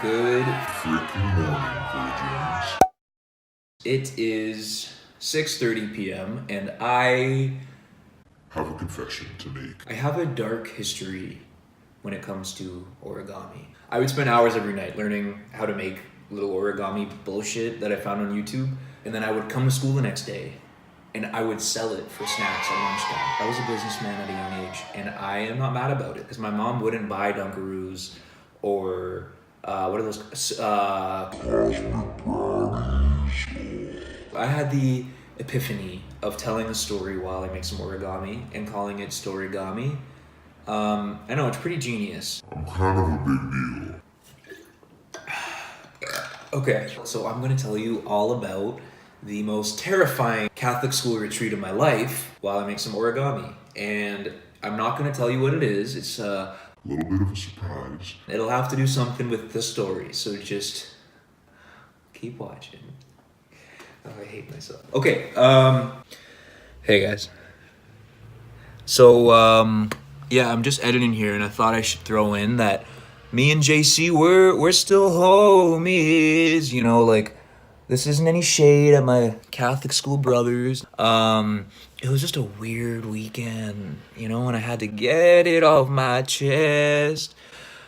Good freaking morning, virgins. It is 6:30 p.m. and I Have a confession to make. have a dark history when it comes to origami. I would spend hours every night learning how to make little origami bullshit that I found on YouTube, and then I would come to school the next day and I would sell it for snacks at lunchtime. I was a businessman at a young age, and I am not mad about it because my mom wouldn't buy Dunkaroos or what are those? Cosmic brownies. I had the epiphany of telling a story while I make some origami and calling it storigami. I know, it's pretty genius. I'm kind of a big deal. Okay, so I'm gonna tell you all about the most terrifying Catholic school retreat of my life while I make some origami. And I'm not gonna tell you what it is. It's A little bit of a surprise. it'll have to do something with the story, so just keep watching. Oh, I hate myself. Okay, hey guys. So, yeah, I'm just editing here, and I thought I should throw in that me and JC, we're still homies, you know, like, this isn't any shade at my Catholic school brothers. It was just a weird weekend, you know, and I had to get it off my chest.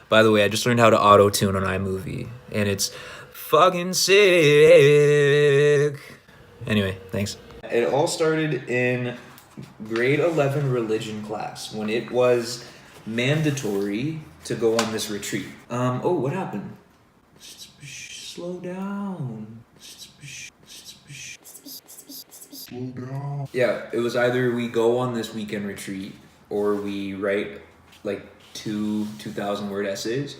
By the way, I just learned how to auto-tune on iMovie, and it's fucking sick. Anyway, thanks. It all started in grade 11 religion class when it was mandatory to go on this retreat. Oh, what happened? Slow down. Slow down. Yeah, it was either we go on this weekend retreat or we write like 2,000 word essays.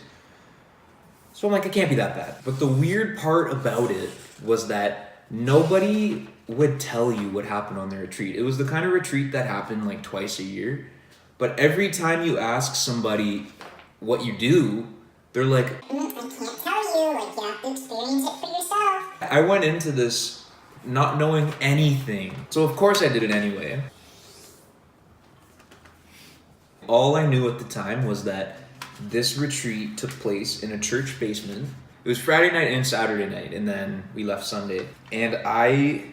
So I'm like, it can't be that bad. But the weird part about it was that nobody would tell you what happened on the retreat. It was the kind of retreat that happened like twice a year. But every time you ask somebody what you do, they're like, I can't tell you, like you have to experience it for yourself. I went into this not knowing anything. So of course I did it anyway. All I knew at the time was that this retreat took place in a church basement. It was Friday night and Saturday night, and then we left Sunday. And I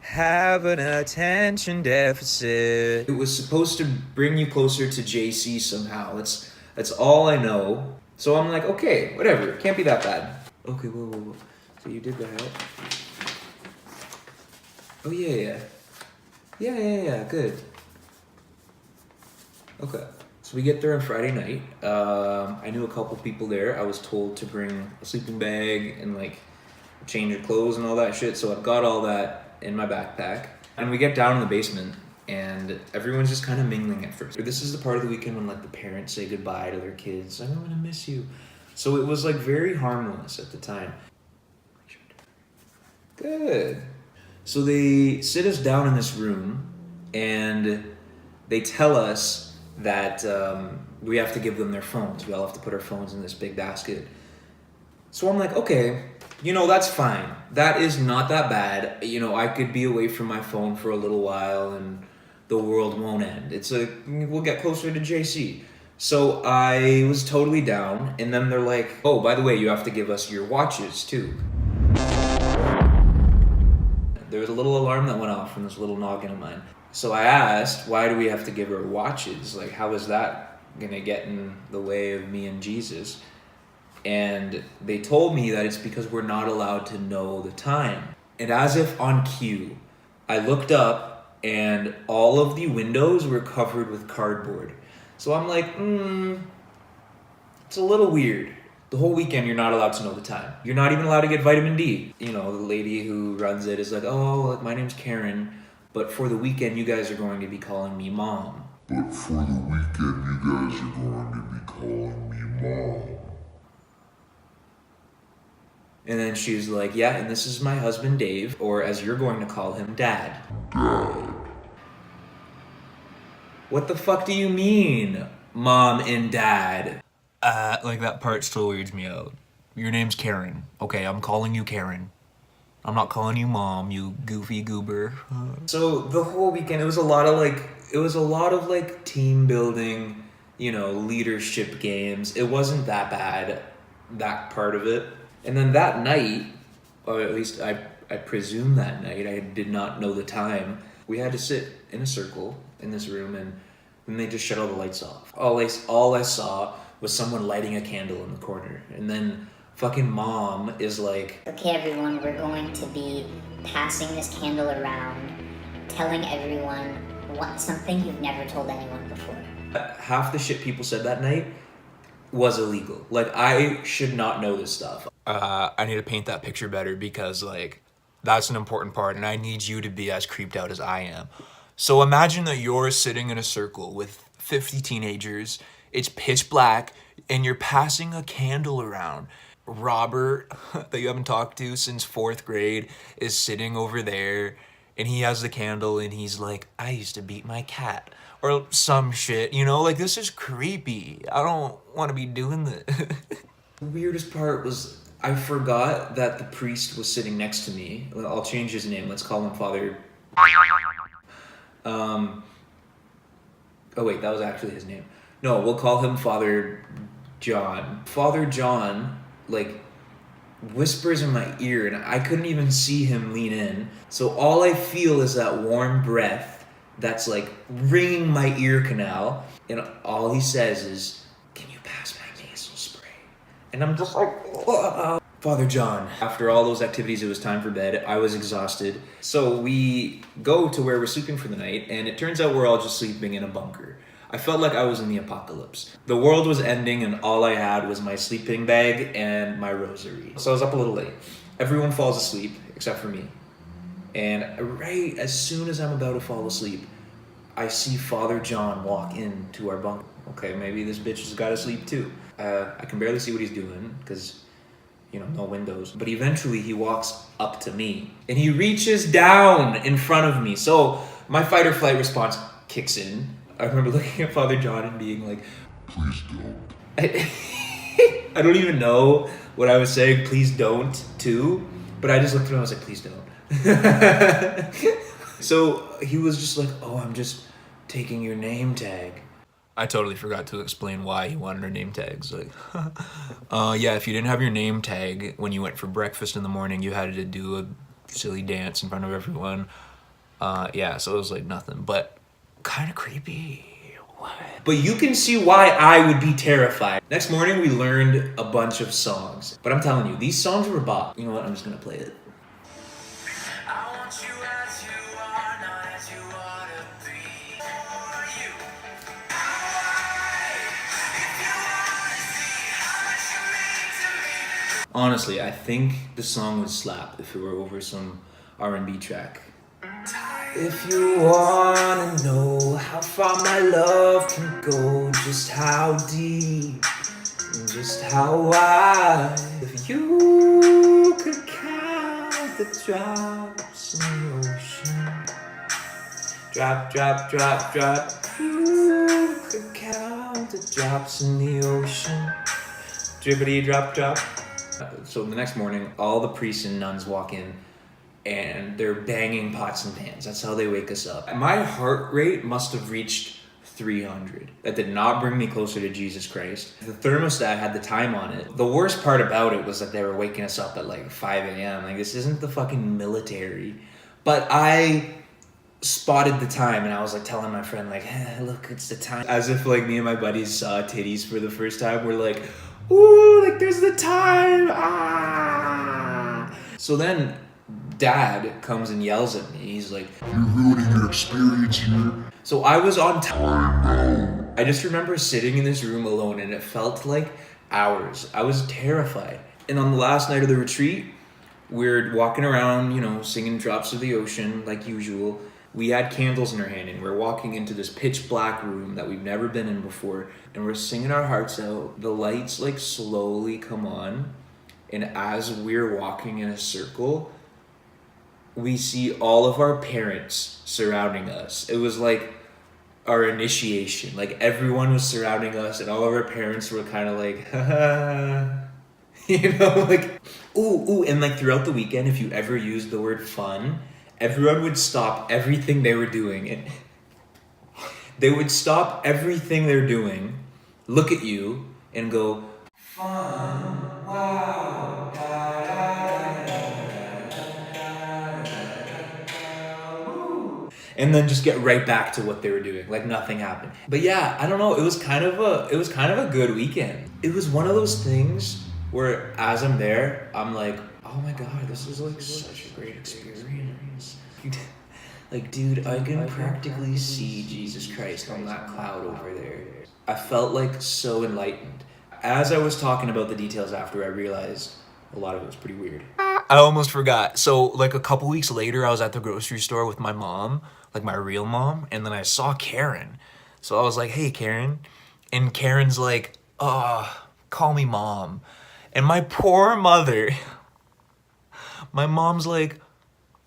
have an attention deficit. It was supposed to bring you closer to JC somehow. That's all I know. So I'm like, okay, whatever. Can't be that bad. Okay, whoa. So you did that. Oh, yeah. Yeah, good. Okay. So we get there on Friday night. I knew a couple people there. I was told to bring a sleeping bag and like change your clothes and all that shit. So I've got all that in my backpack. And we get down in the basement and everyone's just kind of mingling at first. This is the part of the weekend when like the parents say goodbye to their kids. I'm gonna miss you. So it was like very harmless at the time. Good. So they sit us down in this room and they tell us that we have to give them their phones. We all have to put our phones in this big basket. So I'm like, okay, you know, that's fine. That is not that bad. You know, I could be away from my phone for a little while and the world won't end. We'll get closer to JC. So I was totally down, and then they're like, oh, by the way, you have to give us your watches too. There was a little alarm that went off from this little noggin of mine. So I asked, why do we have to give her watches? Like, how is that gonna get in the way of me and Jesus? And they told me that it's because we're not allowed to know the time. And as if on cue, I looked up and all of the windows were covered with cardboard. So I'm like, it's a little weird. The whole weekend, you're not allowed to know the time. You're not even allowed to get vitamin D. You know, the lady who runs it is like, oh, like, my name's Karen, but for the weekend, you guys are going to be calling me Mom. But for the weekend, you guys are going to be calling me Mom. And then she's like, yeah, and this is my husband, Dave, or as you're going to call him, Dad. Dad. What the fuck do you mean, Mom and Dad? Like, that part still weirds me out. Your name's Karen. Okay, I'm calling you Karen. I'm not calling you Mom, you goofy goober. So the whole weekend, it was a lot of like team building, you know, leadership games. It wasn't that bad. that part of it. And then that night, or at least I presume that night, I did not know the time, we had to sit in a circle in this room, and then they just shut all the lights off. All I saw was someone lighting a candle in the corner. And then fucking mom is like, Okay, everyone, we're going to be passing this candle around, telling everyone something you've never told anyone before. half the shit people said that night was illegal. Like, I should not know this stuff. I need to paint that picture better because, like, that's an important part, and I need you to be as creeped out as I am. So imagine that you're sitting in a circle with 50 teenagers, it's pitch black, and you're passing a candle around. Robert, that you haven't talked to since 4th grade, is sitting over there, and he has the candle, and he's like, I used to beat my cat. Or some shit, you know? Like, this is creepy. I don't want to be doing this. The weirdest part was I forgot that the priest was sitting next to me. I'll change his name. Let's call him Father... Oh, wait, that was actually his name. No, we'll call him Father John. Father John, like, whispers in my ear, and I couldn't even see him lean in. So all I feel is that warm breath that's, like, ringing my ear canal. And all he says is, can you pass my nasal spray? And I'm just like, whoa. Father John. After all those activities, it was time for bed. I was exhausted. So we go to where we're sleeping for the night, and it turns out we're all just sleeping in a bunker. I felt like I was in the apocalypse. The world was ending, and all I had was my sleeping bag and my rosary. So I was up a little late. Everyone falls asleep, except for me. And right as soon as I'm about to fall asleep, I see Father John walk into our bunker. Okay, maybe this bitch has got to sleep too. I can barely see what he's doing, because... you know, no windows. But eventually he walks up to me and he reaches down in front of me. So my fight or flight response kicks in. I remember looking at Father John and being like, Please don't. I don't even know what I was saying, please don't, too. But I just looked at him and I was like, please don't. So he was just like, oh, I'm just taking your name tag. I totally forgot to explain why he wanted our name tags. Like, yeah, if you didn't have your name tag when you went for breakfast in the morning, you had to do a silly dance in front of everyone. Yeah, so it was like nothing, but kind of creepy. What? But you can see why I would be terrified. Next morning, we learned a bunch of songs. But I'm telling you, these songs were bop. You know what? I'm just gonna play it. I want you as you are, not as you ought to be. For you. Honestly, I think the song would slap if it were over some R&B track. If you wanna know how far my love can go, just how deep, and just how wide. If you could count the drops in the ocean, drop, drop, drop, drop. You could count the drops in the ocean, drippity drop, drop. So the next morning, all the priests and nuns walk in, and they're banging pots and pans. That's how they wake us up. My heart rate must have reached 300. That did not bring me closer to Jesus Christ. The thermostat had the time on it. The worst part about it was that they were waking us up at like 5 a.m. Like, this isn't the fucking military. But I spotted the time, and I was like telling my friend, like, look, it's the time. As if like me and my buddies saw titties for the first time. We're like, ooh, like there's the time. Ah. So then Dad comes and yells at me. He's like, You're ruining your experience here. so I was on time. I just remember sitting in this room alone, and it felt like hours. I was terrified. And on the last night of the retreat, we're walking around, you know, singing Drops of the Ocean like usual. We had candles in our hand, and we're walking into this pitch black room that we've never been in before, and we're singing our hearts out. The lights like slowly come on, and as we're walking in a circle, we see all of our parents surrounding us. It was like our initiation. Like, everyone was surrounding us, and all of our parents were kind of like, haha. You know, like, ooh. And like throughout the weekend, if you ever used the word fun, everyone would stop everything they were doing. And they would stop everything they're doing, look at you, and go, fun? and then just get right back to what they were doing, like nothing happened. But yeah, I don't know. It was kind of a good weekend. It was one of those things where as I'm there, I'm like, oh my god, this is like such a great experience. Like, dude, I can practically see Jesus Christ on that cloud over there. I felt like so enlightened. As I was talking about the details after, I realized a lot of it was pretty weird. I almost forgot. So, like, a couple weeks later, I was at the grocery store with my mom, like my real mom, and then I saw Karen. So I was like, hey, Karen. And Karen's like, call me mom. And my poor mother, my mom's like,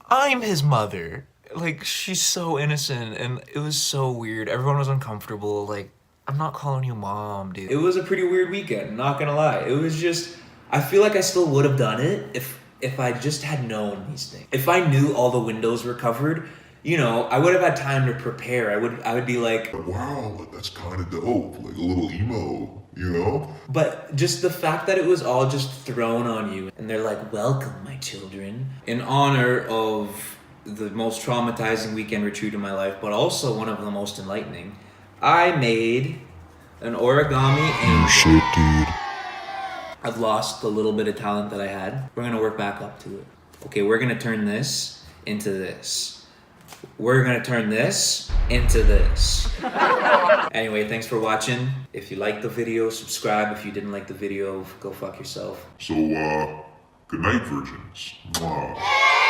I'm his mother. Like, she's so innocent, and it was so weird. Everyone was uncomfortable. Like, I'm not calling you mom, dude. It was a pretty weird weekend, not gonna lie. It was just, I feel like I still would have done it if I just had known these things. If I knew all the windows were covered, you know, I would have had time to prepare. I would be like, wow, that's kind of dope, like a little emo, you know? But just the fact that it was all just thrown on you, and they're like, welcome, my children, in honor of the most traumatizing weekend retreat of my life, but also one of the most enlightening. I made an origami angel. Shit, dude. I've lost the little bit of talent that I had. We're gonna work back up to it. Okay, we're gonna turn this into this. We're gonna turn this into this. Anyway, thanks for watching. If you liked the video, subscribe. If you didn't like the video, go fuck yourself. So, good night, virgins. Mwah.